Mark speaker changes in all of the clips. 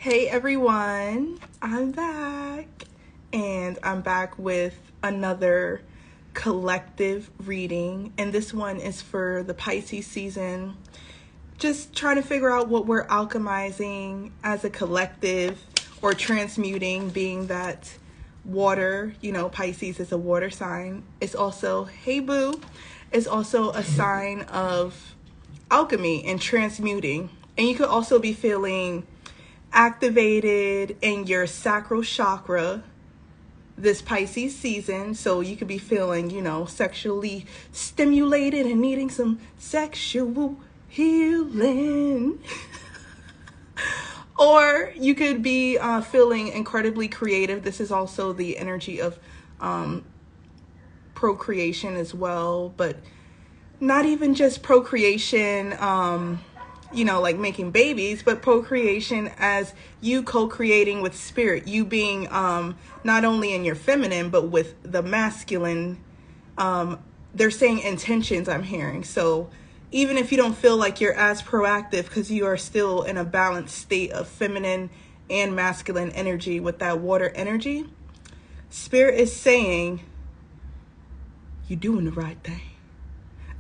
Speaker 1: Hey everyone, I'm back, and I'm back with another collective reading, and this one is for the Pisces season. Just trying to figure out what we're alchemizing as a collective, or transmuting, being that water, Pisces is a water sign. It's also, hey boo, it's also a sign of alchemy and transmuting. And you could also be feeling activated in your sacral chakra this Pisces season. So you could be feeling, sexually stimulated and needing some sexual healing. Or you could be feeling incredibly creative. This is also the energy of procreation as well, but not even just procreation, like making babies, but procreation as you co-creating with spirit, you being not only in your feminine, but with the masculine. They're saying intentions, I'm hearing. So even if you don't feel like you're as proactive, because you are still in a balanced state of feminine and masculine energy with that water energy, spirit is saying you're doing the right thing.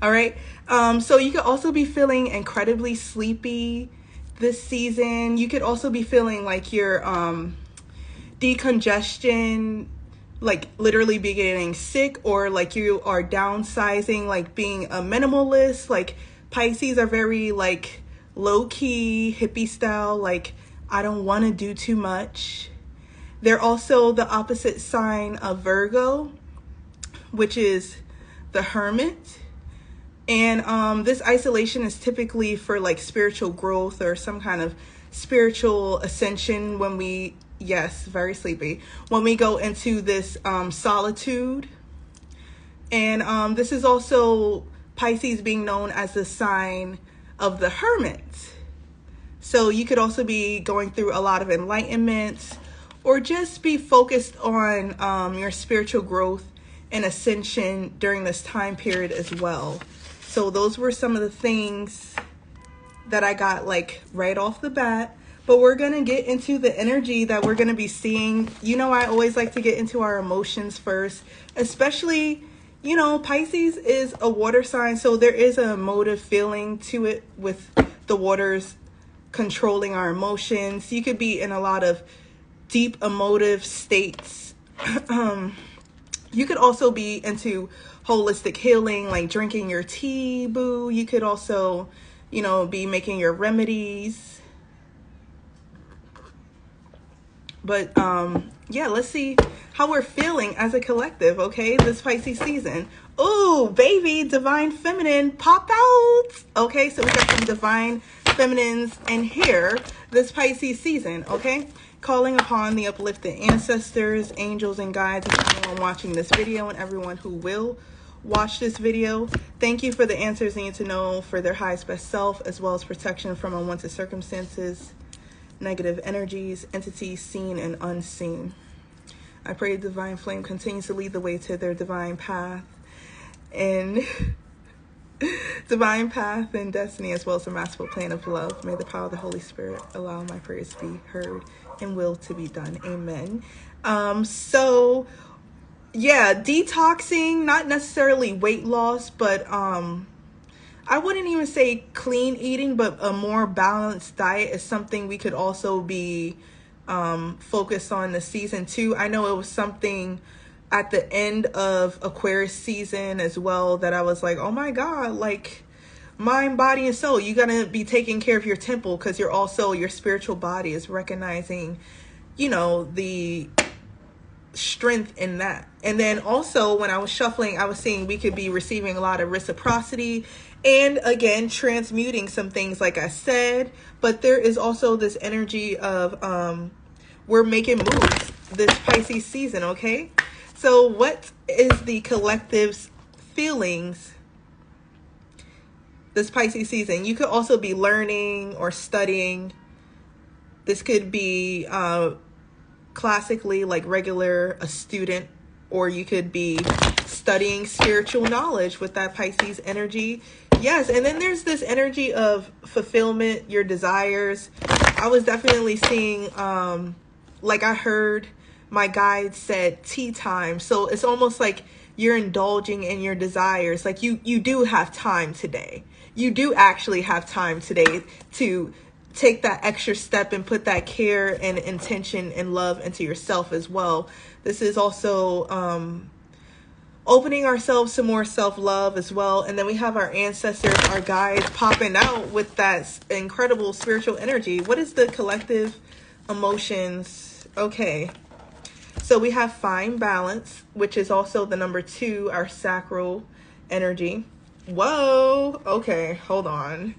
Speaker 1: All right. So you could also be feeling incredibly sleepy this season. You could also be feeling like your decongestion, like literally be getting sick, or like you are downsizing, like being a minimalist. Like Pisces are very like low key, hippie style. Like I don't want to do too much. They're also the opposite sign of Virgo, which is the Hermit. And this isolation is typically for like spiritual growth or some kind of spiritual ascension when we, yes, very sleepy, when we go into this solitude. And this is also Pisces being known as the sign of the Hermit. So you could also be going through a lot of enlightenment, or just be focused on your spiritual growth and ascension during this time period as well. So those were some of the things that I got like right off the bat. But we're going to get into the energy that we're going to be seeing. I always like to get into our emotions first, especially, Pisces is a water sign. So there is a emotive feeling to it with the waters controlling our emotions. You could be in a lot of deep emotive states. You could also be into holistic healing, like drinking your tea, boo. You could also, be making your remedies. But yeah, let's see how we're feeling as a collective, okay? This Pisces season. Ooh, baby, divine feminine pop out. Okay, so we got some divine feminines in here this Pisces season, okay? Calling upon the uplifted ancestors, angels, and guides, and everyone watching this video, and everyone who will watch this video. Thank you for the answers they need to know for their highest best self, as well as protection from unwanted circumstances, negative energies, entities seen and unseen. I pray the divine flame continues to lead the way to their divine path and destiny, as well as the masterful plan of love. May the power of the Holy Spirit allow my prayers to be heard and will to be done. Amen. So yeah, detoxing, not necessarily weight loss, but I wouldn't even say clean eating, but a more balanced diet is something we could also be focused on this season too. I know it was something at the end of Aquarius season as well that I was like, oh my God, like mind, body, and soul. You gotta be taking care of your temple, because you're also, your spiritual body is recognizing, the strength in that. And then also when I was shuffling, I was seeing we could be receiving a lot of reciprocity, and again transmuting some things like I said. But there is also this energy of we're making moves this Pisces season, okay? So what is the collective's feelings this Pisces season? You could also be learning or studying. This could be classically like regular, a student, or you could be studying spiritual knowledge with that Pisces energy. Yes, and then there's this energy of fulfillment, your desires, I was definitely seeing, like I heard my guide said tea time. So it's almost like you're indulging in your desires. Like you do have time today. You do actually have time today to take that extra step and put that care and intention and love into yourself as well. This is also, opening ourselves to more self-love as well. And then we have our ancestors, our guides popping out with that incredible spiritual energy. What is the collective emotions? Okay. So we have fine balance, which is also the number 2, our sacral energy. Whoa. Okay, hold on.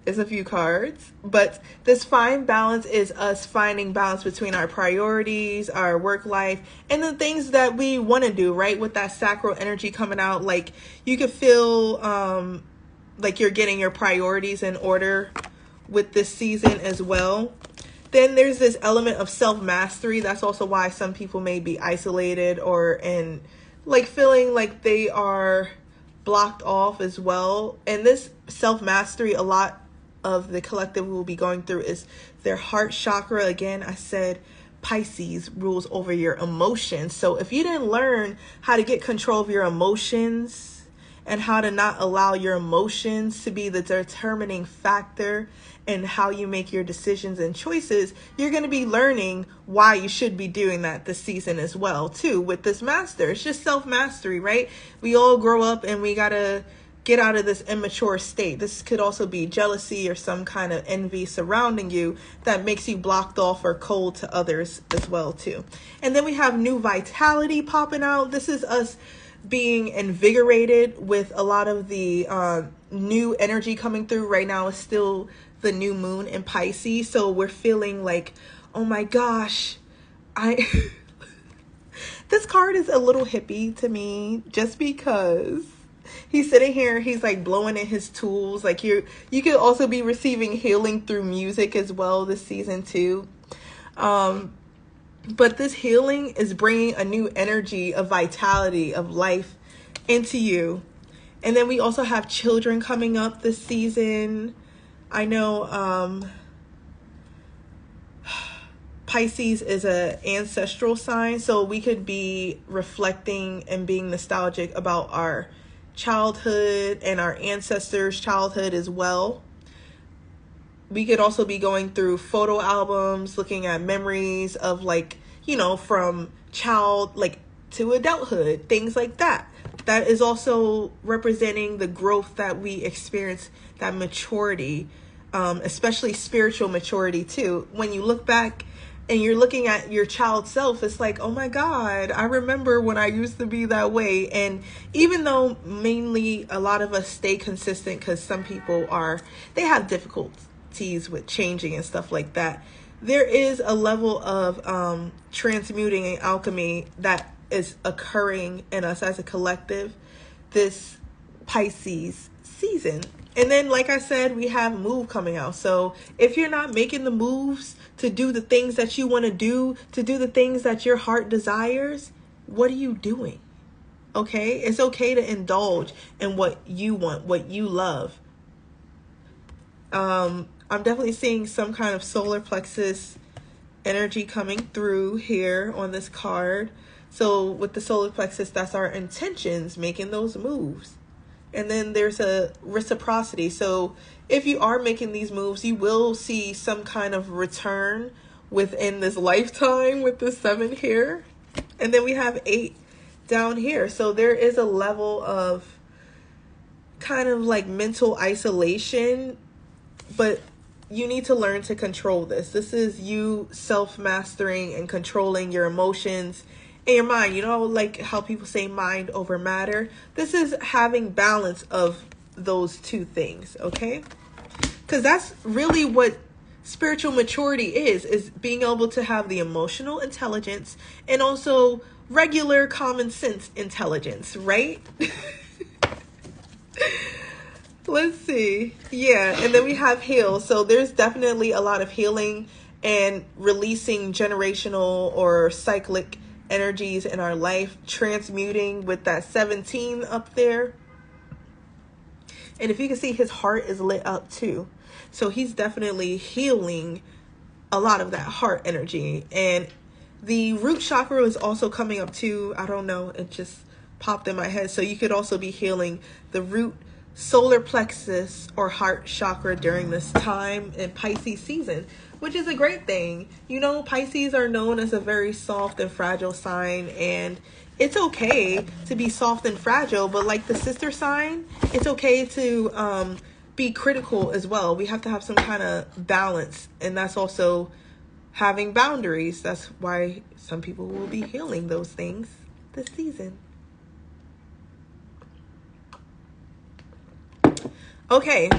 Speaker 1: It's a few cards, but this fine balance is us finding balance between our priorities, our work life, and the things that we want to do, right? With that sacral energy coming out, like you could feel like you're getting your priorities in order with this season as well. Then there's this element of self-mastery. That's also why some people may be isolated or in like feeling like they are blocked off as well. And this self-mastery, a lot of the collective will be going through is their heart chakra. Again, I said Pisces rules over your emotions. So if you didn't learn how to get control of your emotions and how to not allow your emotions to be the determining factor in how you make your decisions and choices, you're going to be learning why you should be doing that this season as well too with this master. It's just self-mastery, right? We all grow up and we got to get out of this immature state. This could also be jealousy or some kind of envy surrounding you that makes you blocked off or cold to others as well too. And then we have new vitality popping out. This is us being invigorated with a lot of the new energy coming through. Right now is still the new moon in Pisces, so we're feeling like, oh my gosh, this card is a little hippie to me just because he's sitting here, he's like blowing in his tools. Like you could also be receiving healing through music as well this season too. But this healing is bringing a new energy of vitality, of life into you. And then we also have children coming up this season. I know Pisces is an ancestral sign, so we could be reflecting and being nostalgic about our childhood and our ancestors' childhood as well. We could also be going through photo albums, looking at memories of like, you know, from child like to adulthood, things like that. That is also representing the growth that we experience, that maturity, especially spiritual maturity too. When you look back and you're looking at your child self, it's like, oh my God, I remember when I used to be that way. And even though mainly a lot of us stay consistent because some people they have difficulties with changing and stuff like that, there is a level of transmuting and alchemy that is occurring in us as a collective this Pisces season. And then, like I said, we have move coming out. So if you're not making the moves to do the things that you want to do the things that your heart desires, what are you doing? Okay? It's okay to indulge in what you want, what you love. I'm definitely seeing some kind of solar plexus energy coming through here on this card. So with the solar plexus, that's our intentions, making those moves. And then there's a reciprocity. So if you are making these moves, you will see some kind of return within this lifetime with the 7 here. And then we have 8 down here. So there is a level of kind of like mental isolation, but you need to learn to control this. This is you self-mastering and controlling your emotions and your mind. You know, like how people say mind over matter. This is having balance of those two things, okay? Because that's really what spiritual maturity is being able to have the emotional intelligence and also regular common sense intelligence, right? Let's see. Yeah, and then we have heal. So there's definitely a lot of healing and releasing generational or cyclic energies in our life, transmuting with that 17 up there. And if you can see, his heart is lit up too. So he's definitely healing a lot of that heart energy. And the root chakra is also coming up too. I don't know, it just popped in my head. So you could also be healing the root, solar plexus, or heart chakra during this time in Pisces season, which is a great thing. You know, Pisces are known as a very soft and fragile sign, and it's okay to be soft and fragile, but like the sister sign, it's okay to be critical as well. We have to have some kind of balance, and that's also having boundaries. That's why some people will be healing those things this season. Okay,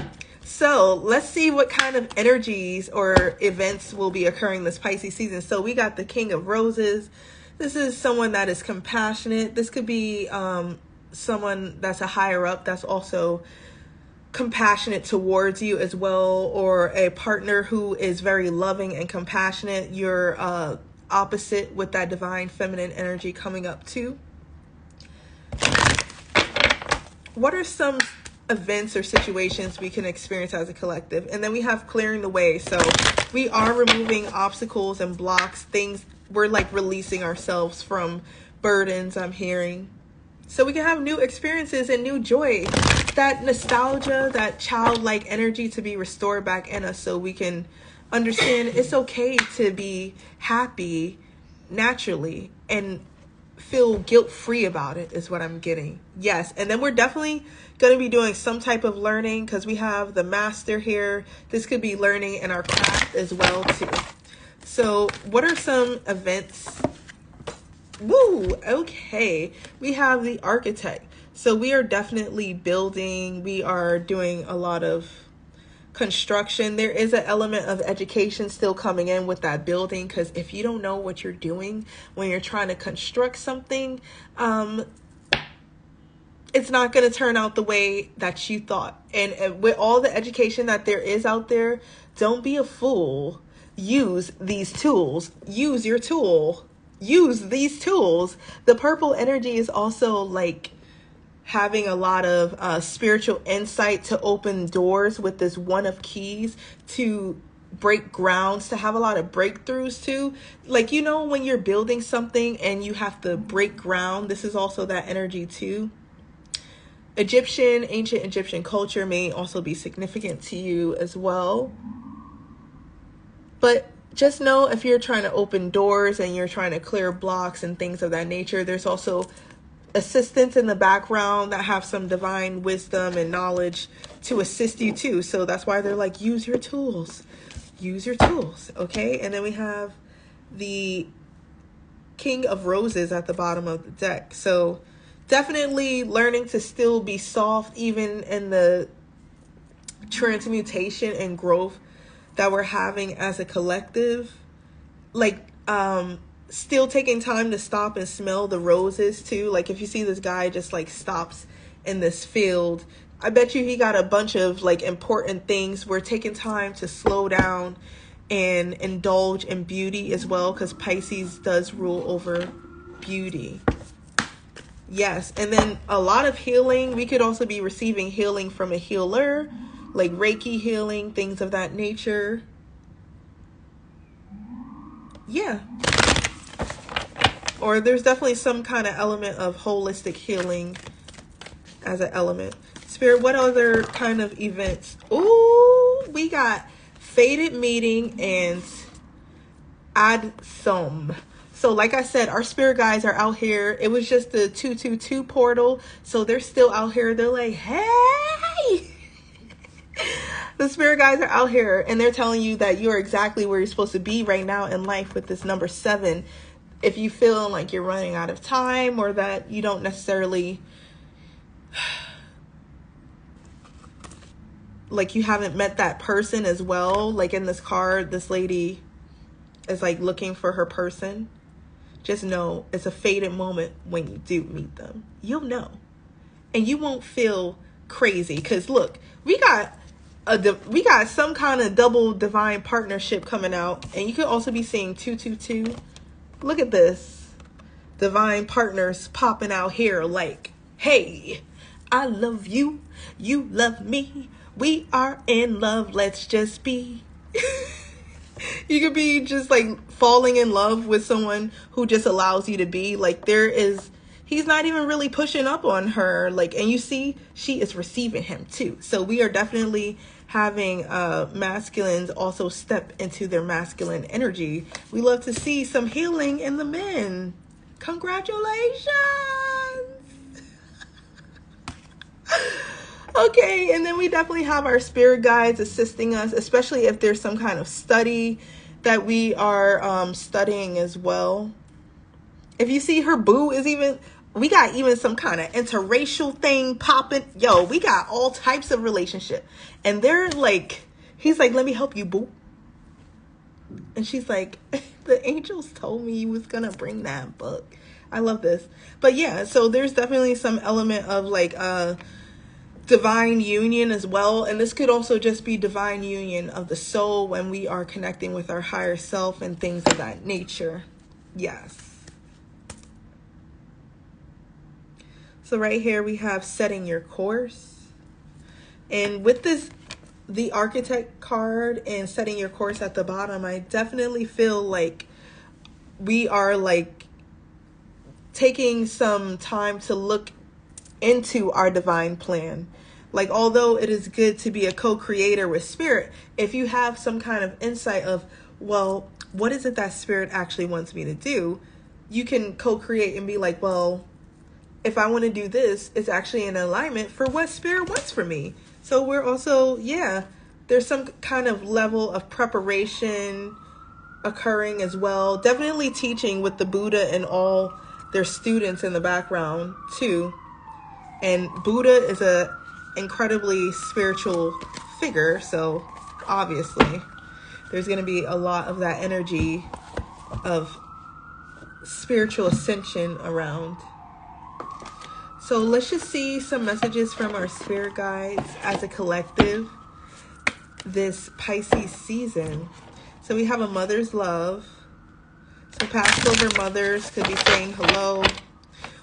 Speaker 1: so let's see what kind of energies or events will be occurring this Pisces season. So we got the King of Roses. This is someone that is compassionate. This could be someone that's a higher up that's also compassionate towards you as well, or a partner who is very loving and compassionate. You're opposite with that divine feminine energy coming up too. What are some events or situations we can experience as a collective? And then we have clearing the way. So we are removing obstacles and blocks, things. We're like releasing ourselves from burdens, I'm hearing, so we can have new experiences and new joy, that nostalgia, that childlike energy to be restored back in us, so we can understand it's okay to be happy naturally and feel guilt-free about it, is what I'm getting. Yes. And then we're definitely going to be doing some type of learning, because we have the master here. This could be learning in our craft as well too. So what are some events? Woo, okay. We have the architect. So we are definitely building. We are doing a lot of construction. There is an element of education still coming in with that building, because if you don't know what you're doing when you're trying to construct something, it's not going to turn out the way that you thought. And with all the education that there is out there, don't be a fool. Use these tools. Use your tool. Use these tools. The purple energy is also like having a lot of spiritual insight to open doors with this one of keys, to break grounds, to have a lot of breakthroughs too. Like, you know, when you're building something and you have to break ground, this is also that energy too. Ancient Egyptian culture may also be significant to you as well. But just know, if you're trying to open doors and you're trying to clear blocks and things of that nature, there's also assistants in the background that have some divine wisdom and knowledge to assist you too. So that's why they're like, use your tools. Use your tools, okay? And then we have the King of Roses at the bottom of the deck. So definitely learning to still be soft, even in the transmutation and growth that we're having as a collective. Like, still taking time to stop and smell the roses too. Like, if you see this guy just like stops in this field, I bet you he got a bunch of like important things. We're taking time to slow down and indulge in beauty as well, because Pisces does rule over beauty. Yes. And then a lot of healing. We could also be receiving healing from a healer, like Reiki healing, things of that nature. Yeah. Or there's definitely some kind of element of holistic healing as an element. Spirit, what other kind of events? Ooh, we got Fated Meeting and Ad Som. So like I said, our spirit guides are out here. It was just the 222 portal, so they're still out here. They're like, hey! The spirit guides are out here, and they're telling you that you're exactly where you're supposed to be right now in life with this number 7. If you feel like you're running out of time, or that you don't necessarily, like, you haven't met that person as well. Like in this card, this lady is like looking for her person. Just know it's a fated moment when you do meet them. You'll know. And you won't feel crazy, because look, we got some kind of double divine partnership coming out, and you could also be seeing 222. Look at this. Divine partners popping out here like, hey, I love you. You love me. We are in love. Let's just be. You could be just like falling in love with someone who just allows you to be. Like he's not even really pushing up on her. Like, and you see, she is receiving him too. So we are definitely having masculines also step into their masculine energy. We love to see some healing in the men. Congratulations. Okay, and then we definitely have our spirit guides assisting us, especially if there's some kind of study that we are studying as well. If you see her boo is even, we got even some kind of interracial thing popping. Yo, we got all types of relationship. And they're like, he's like, let me help you, boo. And she's like, the angels told me you was going to bring that book. I love this. But yeah, so there's definitely some element of like divine union as well. And this could also just be divine union of the soul when we are connecting with our higher self and things of that nature. Yes. So right here we have setting your course. And with this, the architect card and setting your course at the bottom, I definitely feel like we are like taking some time to look into our divine plan. Like, although it is good to be a co-creator with spirit, if you have some kind of insight of, well, what is it that spirit actually wants me to do? You can co-create and be like, well, if I want to do this, it's actually in alignment for what spirit wants for me. So we're also, yeah, there's some kind of level of preparation occurring as well. Definitely teaching with the Buddha and all their students in the background too. And Buddha is a incredibly spiritual figure, so obviously there's going to be a lot of that energy of spiritual ascension around. So let's just see some messages from our spirit guides as a collective this Pisces season. So we have a mother's love. So past over mothers could be saying hello.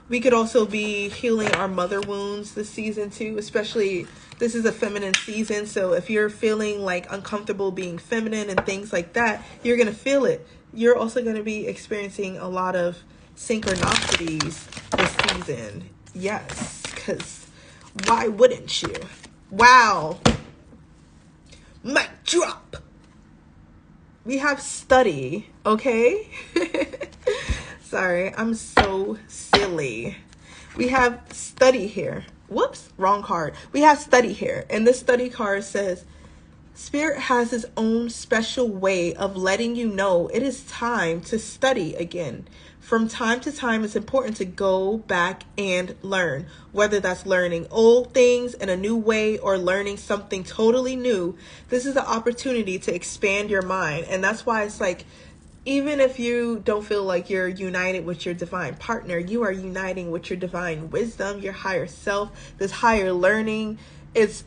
Speaker 1: We could also be healing our mother wounds this season too, especially this is a feminine season. So if you're feeling like uncomfortable being feminine and things like that, you're going to feel it. You're also going to be experiencing a lot of synchronicities this season. Yes, because why wouldn't you? Wow. Mic drop. We have study, okay? Sorry, I'm so silly. We have study here. Whoops, wrong card. We have study here. And this study card says, Spirit has its own special way of letting you know it is time to study again. From time to time, it's important to go back and learn, whether that's learning old things in a new way or learning something totally new. This is an opportunity to expand your mind. And that's why it's like, even if you don't feel like you're united with your divine partner, you are uniting with your divine wisdom, your higher self, this higher learning. It's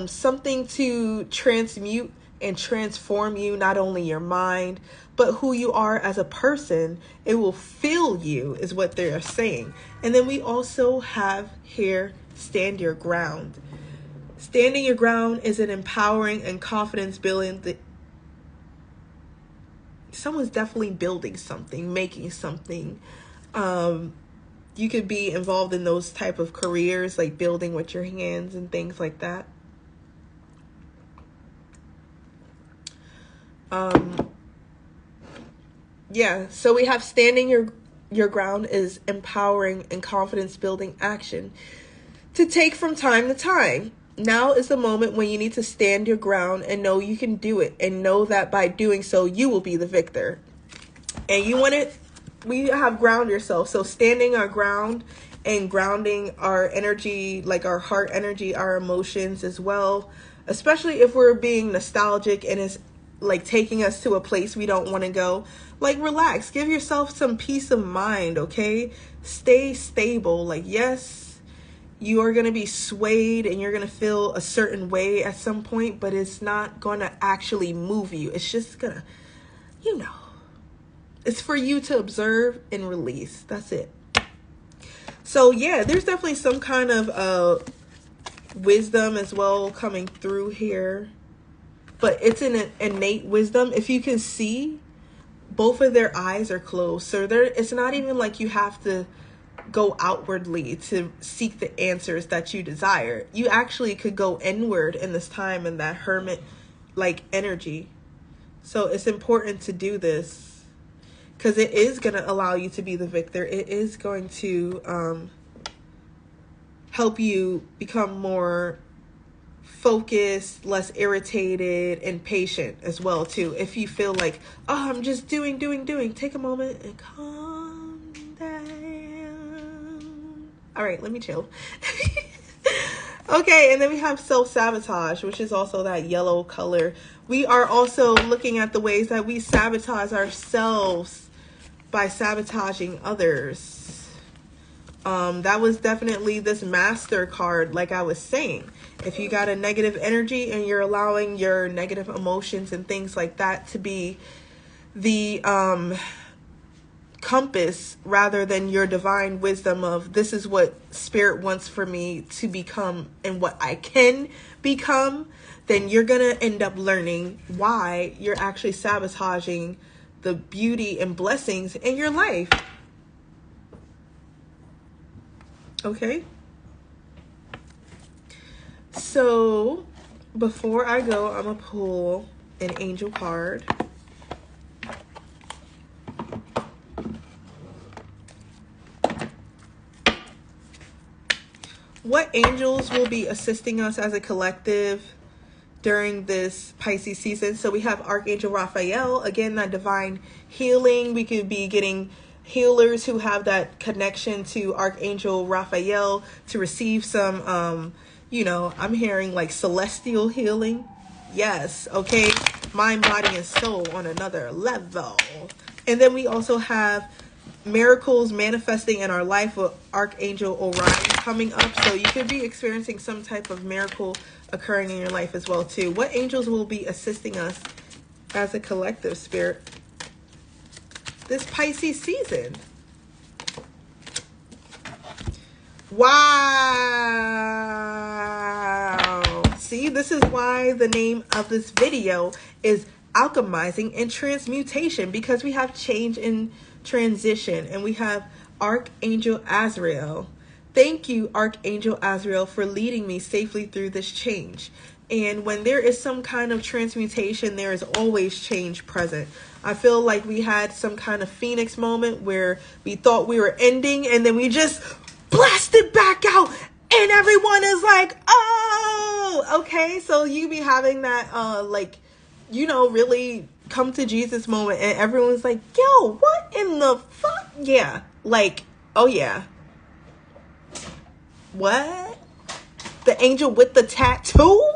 Speaker 1: something to transmute and transform you, not only your mind, but who you are as a person. It will fill you is what they're saying. And then we also have here, stand your ground. Standing your ground is an empowering and confidence building. Someone's definitely building something, making something. You could be involved in those type of careers, like building with your hands and things like that. Yeah, so we have standing your ground is empowering and confidence building action to take from time to time. Now is the moment when you need to stand your ground and know you can do it, and know that by doing so, you will be the victor. And you want it, we have ground yourself. So standing our ground and grounding our energy, like our heart energy, our emotions as well, especially if we're being nostalgic and it's like taking us to a place we don't want to go. Like, relax, give yourself some peace of mind, okay? Stay stable. Like, yes, you are going to be swayed and you're going to feel a certain way at some point, but it's not going to actually move you. It's just going to, it's for you to observe and release. That's it. So yeah, there's definitely some kind of wisdom as well coming through here. but it's an innate wisdom. If you can see, both of their eyes are closed. So it's not even like you have to go outwardly to seek the answers that you desire. You actually could go inward in this time in that hermit like energy. So it's important to do this because it is going to allow you to be the victor. It is going to help you become more focused, less irritated, and patient as well too. If you feel like, oh, I'm just doing, take a moment and calm down. All right, let me chill. Okay, and then we have self-sabotage, which is also that yellow color. We are also looking at the ways that we sabotage ourselves by sabotaging others. That was definitely this master card, like I was saying. If you got a negative energy and you're allowing your negative emotions and things like that to be the compass rather than your divine wisdom of this is what spirit wants for me to become and what I can become, then you're going to end up learning why you're actually sabotaging the beauty and blessings in your life. Okay? So, before I go, I'm going to pull an angel card. What angels will be assisting us as a collective during this Pisces season? So we have Archangel Raphael, again, that divine healing. We could be getting healers who have that connection to Archangel Raphael to receive some, I'm hearing like celestial healing. Yes, okay. Mind, body, and soul on another level. And then we also have miracles manifesting in our life with Archangel Orion coming up. So you could be experiencing some type of miracle occurring in your life as well too. What angels will be assisting us as a collective spirit this Pisces season? Wow. See, this is why the name of this video is alchemizing and transmutation, because we have change and transition, and we have Archangel Azrael. Thank you, Archangel Azrael, for leading me safely through this change. And when there is some kind of transmutation, there is always change present. I feel like we had some kind of phoenix moment where we thought we were ending, and then we just blasted back out, and everyone is like, oh, okay. So you be having that, really come to Jesus moment, and everyone's like, yo, what in the fuck? Yeah. Like, oh yeah. What? The angel with the tattoo?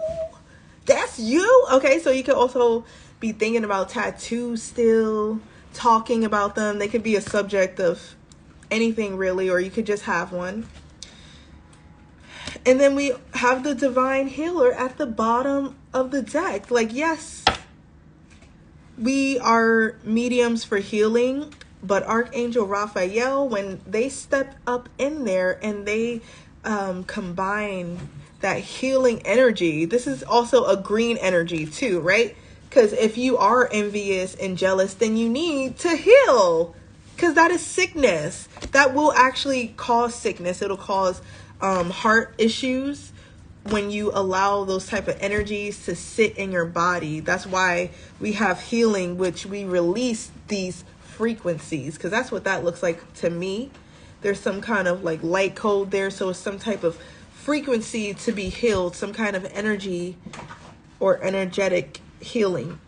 Speaker 1: That's you? Okay, so you could also be thinking about tattoos still, talking about them. They could be a subject of anything really, or you could just have one. And then we have the divine healer at the bottom of the deck. Like, yes, we are mediums for healing, but Archangel Raphael, when they step up in there and they combine that healing energy, this is also a green energy too, right? Because if you are envious and jealous, then you need to heal, because that is sickness. That will actually cause sickness. It'll cause heart issues when you allow those type of energies to sit in your body. That's why we have healing, which we release these frequencies, because that's what that looks like to me. There's some kind of like light code there, so it's some type of frequency to be healed, some kind of energy or energetic healing.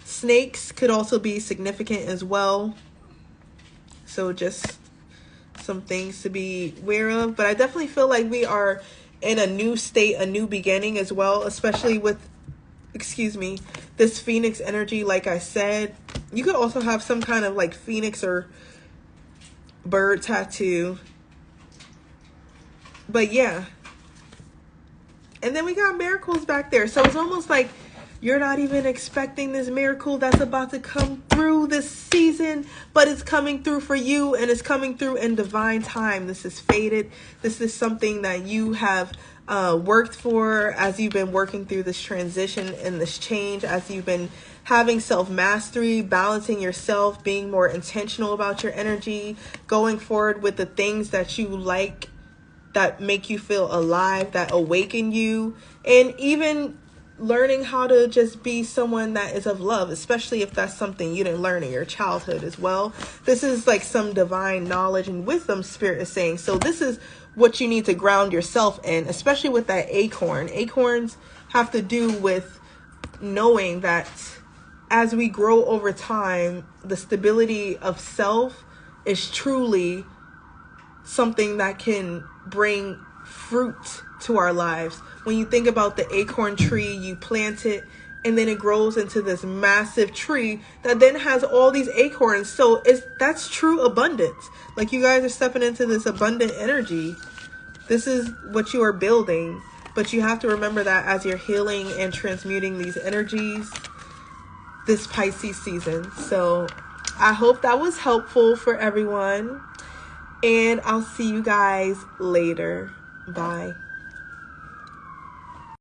Speaker 1: Snakes could also be significant as well, so just some things to be aware of. But I definitely feel like we are in a new state, a new beginning as well, especially with, this phoenix energy. Like I said, you could also have some kind of like phoenix or bird tattoo. But yeah. And then we got miracles back there. So it's almost like you're not even expecting this miracle that's about to come through this season, but it's coming through for you, and it's coming through in divine time. This is fated. This is something that you have worked for, as you've been working through this transition and this change, as you've been having self-mastery, balancing yourself, being more intentional about your energy, going forward with the things that you like, that make you feel alive, that awaken you, and even learning how to just be someone that is of love, especially if that's something you didn't learn in your childhood as well. This is like some divine knowledge and wisdom Spirit is saying. So this is what you need to ground yourself in, especially with that acorn. Acorns have to do with knowing that as we grow over time, the stability of self is truly something that can bring fruit to our lives. When you think about the acorn tree, you plant it and then it grows into this massive tree that then has all these acorns. So that's true abundance. Like, you guys are stepping into this abundant energy. This is what you are building. But you have to remember that as you're healing and transmuting these energies this Pisces season. So I hope that was helpful for everyone. And I'll see you guys later. Bye.